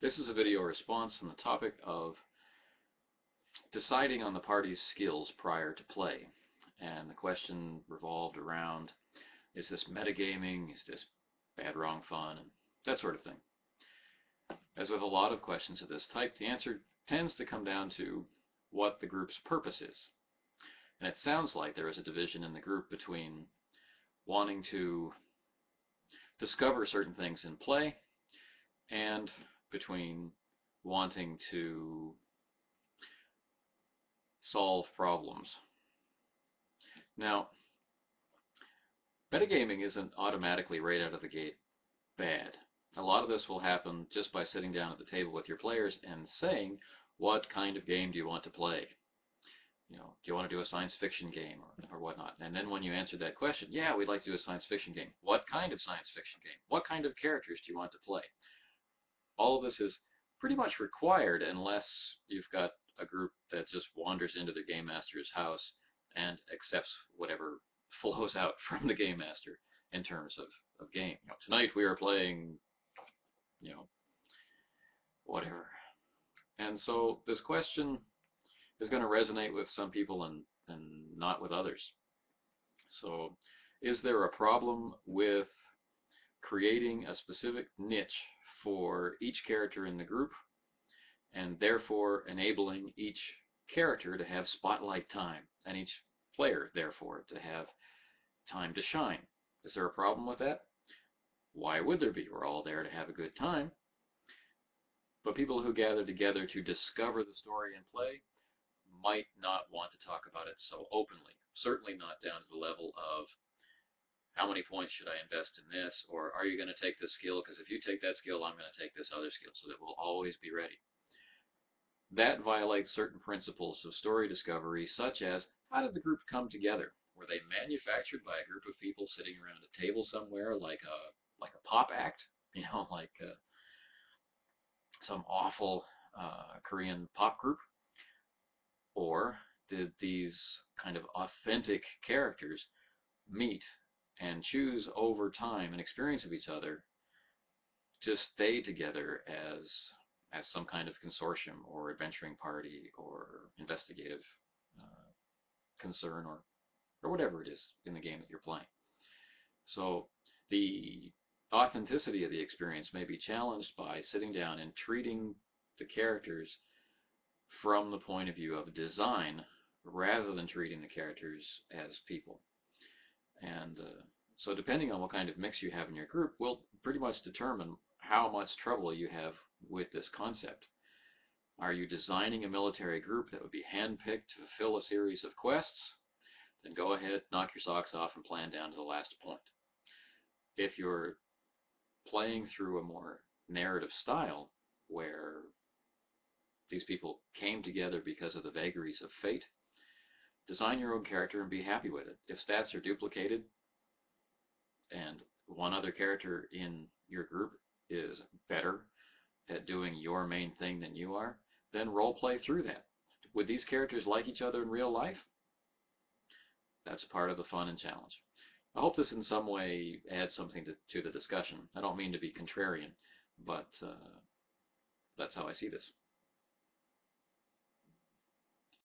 This is a video response on the topic of deciding on the party's skills prior to play. And the question revolved around, is this metagaming, is this bad, wrong, fun, and that sort of thing. As with a lot of questions of this type, the answer tends to come down to what the group's purpose is. And it sounds like there is a division in the group between wanting to discover certain things in play and between wanting to solve problems. Now, metagaming isn't automatically right out of the gate bad. A lot of this will happen just by sitting down at the table with your players and saying, what kind of game do you want to play? You know, do you want to do a science fiction game or whatnot? And then when you answer that question, yeah, we'd like to do a science fiction game. What kind of science fiction game? What kind of characters do you want to play? All of this is pretty much required unless you've got a group that just wanders into the game master's house and accepts whatever flows out from the game master in terms of game. You know, tonight we are playing, whatever. And so this question is going to resonate with some people and not with others. So is there a problem with creating a specific niche for each character in the group and therefore enabling each character to have spotlight time and each player therefore to have time to shine? Is there a problem with that? Why would there be? We're all there to have a good time. But people who gather together to discover the story and play might not want to talk about it so openly. Certainly not down to the level of how many points should I invest in this, or are you going to take this skill, because if you take that skill, I'm going to take this other skill, so that we'll always be ready. That violates certain principles of story discovery, such as how did the group come together? Were they manufactured by a group of people sitting around a table somewhere, like a pop act, like some awful Korean pop group? Or did these kind of authentic characters meet and choose over time and experience of each other to stay together as some kind of consortium or adventuring party or investigative concern or whatever it is in the game that you're playing? So the authenticity of the experience may be challenged by sitting down and treating the characters from the point of view of design rather than treating the characters as people. And so depending on what kind of mix you have in your group will pretty much determine how much trouble you have with this concept. Are you designing a military group that would be handpicked to fulfill a series of quests? Then go ahead, knock your socks off, and plan down to the last point. If you're playing through a more narrative style where these people came together because of the vagaries of fate, design your own character and be happy with it. If stats are duplicated and one other character in your group is better at doing your main thing than you are, then role play through that. Would these characters like each other in real life? That's part of the fun and challenge. I hope this in some way adds something to the discussion. I don't mean to be contrarian, but that's how I see this.